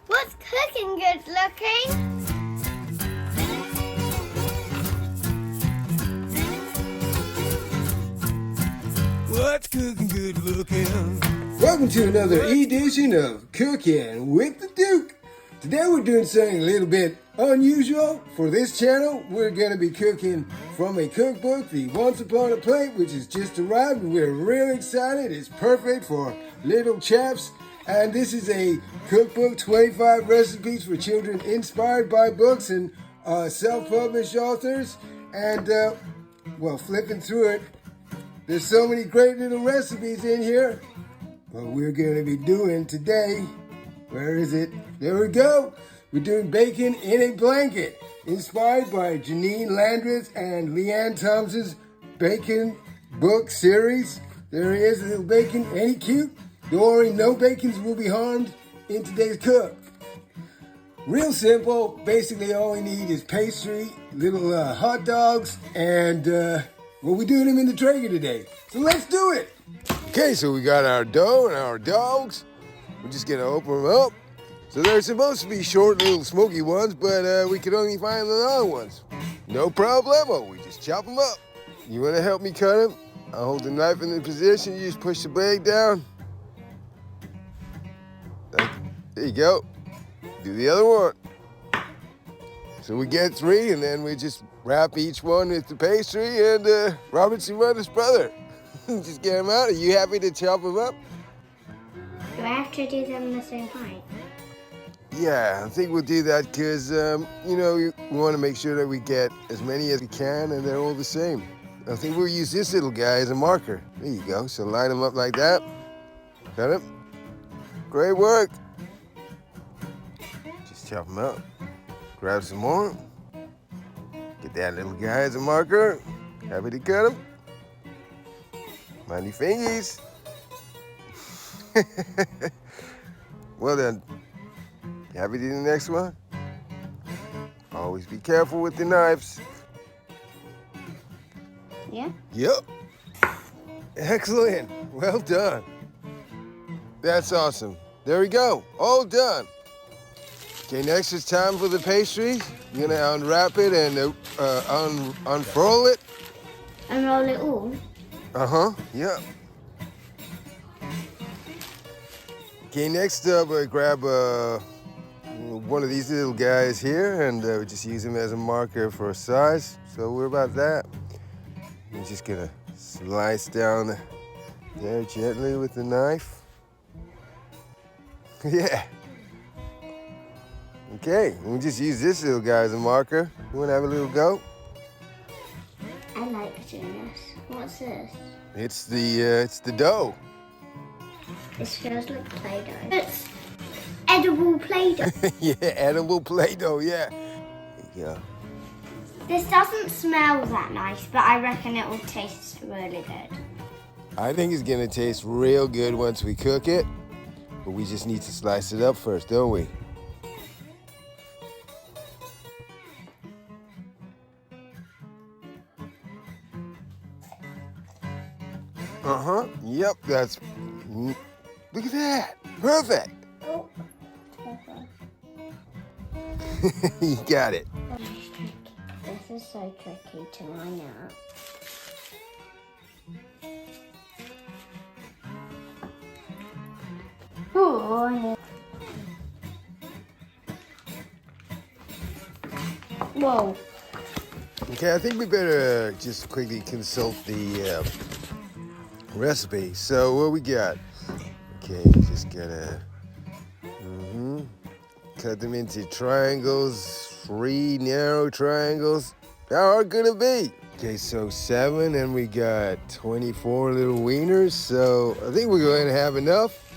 What's cooking good looking? What's cooking good looking? Welcome to another edition of Cookin' with the Duke. Today we're doing something a little bit unusual for this channel. We're going to be cooking from a cookbook, the Once Upon a Plate, which has just arrived. We're really excited. It's perfect for little chaps. And this is a cookbook, 25 recipes for children inspired by books and self-published authors. And, flipping through it, there's so many great little recipes in here. What we're going to be doing today, where is it? There we go. We're doing bacon in a blanket, inspired by Janine Landreth and Leanne Thompson's bacon book series. There he is, a little bacon. Ain't he cute? Don't worry, no bacons will be harmed in today's cook. Real simple. Basically, all we need is pastry, little hot dogs, and we're doing them in the Traeger today. So let's do it. Okay, so we got our dough and our dogs. We're just gonna open them up. So they're supposed to be short, little smoky ones, but we could only find the long ones. No problemo, we just chop them up. You wanna help me cut them? I'll hold the knife in the position, you just push the blade down. There you go. Do the other one. So we get 3, and then we just wrap each one with the pastry, and Robert's your mother's brother. Just get them out. Are you happy to chop them up? Do I have to do them the same height? Yeah, I think we'll do that because, we want to make sure that we get as many as we can, and they're all the same. I think we'll use this little guy as a marker. There you go. So line them up like that. Got it? Great work. Just chop them up. Grab some more. Get that little guy as a marker. Happy to cut him. Mind your fingies. Well then, happy to do the next one? Always be careful with the knives. Yeah? Yep. Excellent. Well done. That's awesome. There we go. All done. Okay, next it's time for the pastry. You're gonna unwrap it and unfurl it. Unroll it all? Uh-huh, yep. Okay, next up, grab one of these little guys here, and we just use him as a marker for size. So we're about that. I'm just gonna slice down there gently with the knife. Yeah. Okay, we'll just use this little guy as a marker. You wanna have a little go? I like doing this. What's this? It's the dough. This feels like Play-Doh. It's edible Play-Doh. Yeah, edible Play-Doh, yeah. There you go. This doesn't smell that nice, but I reckon it will taste really good. I think it's gonna taste real good once we cook it, but we just need to slice it up first, don't we? Uh-huh, yep, that's, look at that, perfect. Oh, You got it. this is so tricky to line up. Oh, whoa. Okay, I think we better just quickly consult the recipe. So what we got? Okay, just gotta cut them into triangles, 3 narrow triangles. How hard could it be? Okay, so 7, and we got 24 little wieners. So I think we're going to have enough.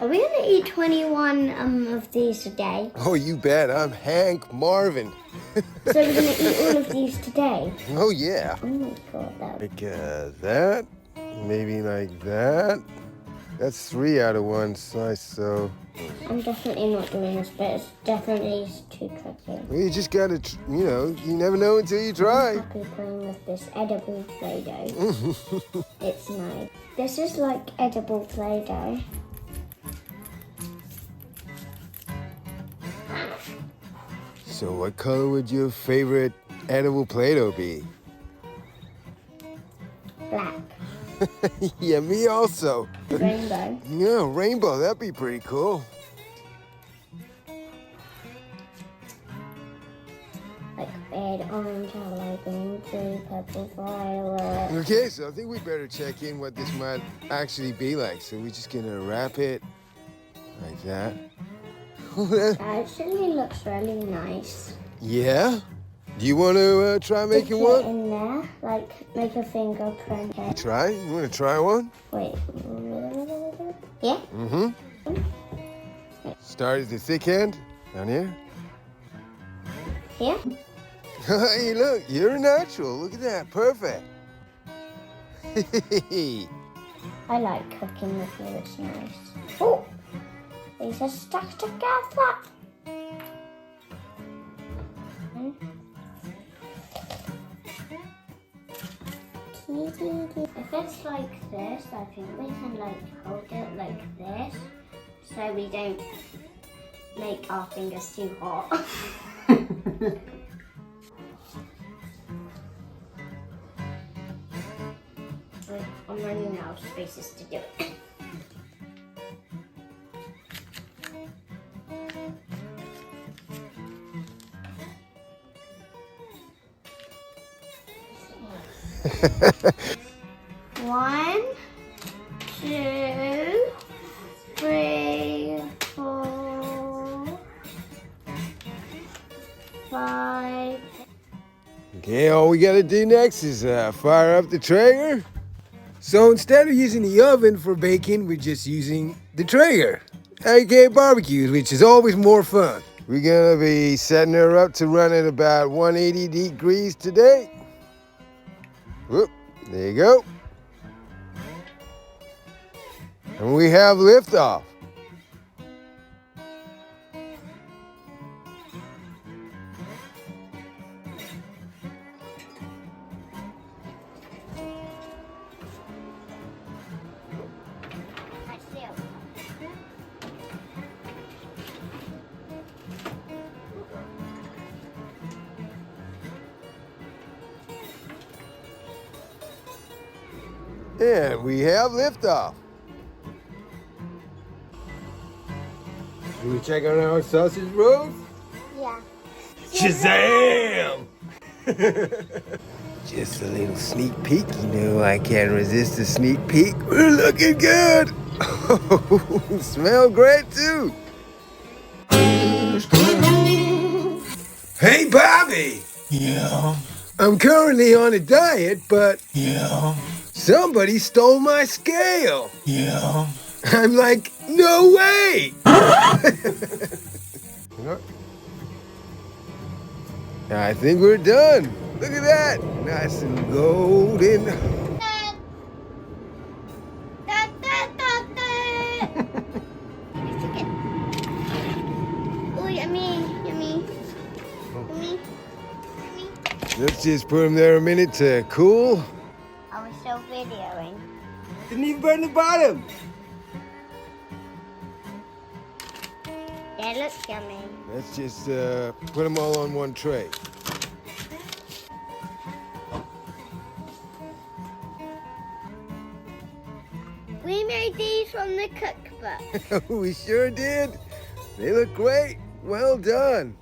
Are we going to eat 21 of these today? Oh, you bet. I'm Hank Marvin. So we're going to eat all of these today? Oh, yeah. Oh my god, that would... Like that, maybe like that. That's 3 out of 1 slice, so... I'm definitely not doing this, but it's definitely too tricky. Well, you just gotta, you never know until you try. I'm happy playing with this edible Play-Doh. It's nice. This is like edible Play-Doh. So what color would your favorite edible Play-Doh be? Black. Yeah, me also. Rainbow. Yeah, rainbow, that'd be pretty cool. Like red, orange, yellow, green, blue, purple, violet. Okay, so I think we better check in what this might actually be like. So we're just gonna wrap it like that. That actually looks really nice. Yeah? Do you want to try making Stick it one? in there, like make a fingerprint. Try? You want to try one? Wait. Yeah? Mm-hmm. Start at the thick end, down here. Yeah? Hey, look, you're a natural. Look at that, perfect. I like cooking with you, it's nice. Oh! These are stuck together. If it's like this, I think we can like hold it like this so we don't make our fingers too hot. I'm running out of spaces to do it. One, 2, 3, 4, 5. Okay, all we gotta do next is fire up the Traeger. So instead of using the oven for baking, we're just using the Traeger, aka barbecues, which is always more fun. We're gonna be setting her up to run at about 180 degrees today. Whoop, there you go. And we have liftoff. And we have liftoff. Should we check on our sausage rolls? Yeah. Shazam! Just a little sneak peek. You know I can't resist a sneak peek. We're looking good. Smell great too. Hey, Bobby. Yeah, I'm currently on a diet, but yeah, somebody stole my scale. yeah. I'm like, no way! I think we're done. Look at that. Nice and golden. Oh, yummy, yummy. Yummy. Let's just put them there a minute to cool. Are we still videoing? Didn't even burn the bottom. They look yummy. Let's just put them all on one tray. We made these from the cookbook. We sure did. They look great. Well done.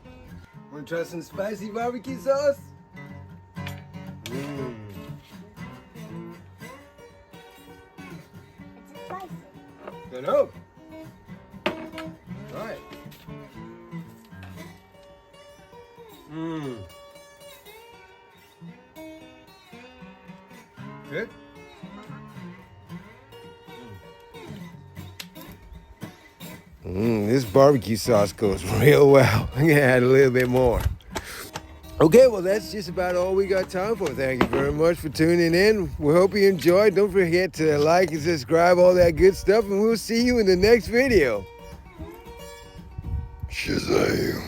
Want to try some spicy barbecue sauce? It's spicy. Don't know. Right. Good? This barbecue sauce goes real well. I'm gonna add a little bit more. Okay, well that's just about all we got time for. Thank you very much for tuning in. We hope you enjoyed. Don't forget to like and subscribe, all that good stuff, and we'll see you in the next video. Shazam.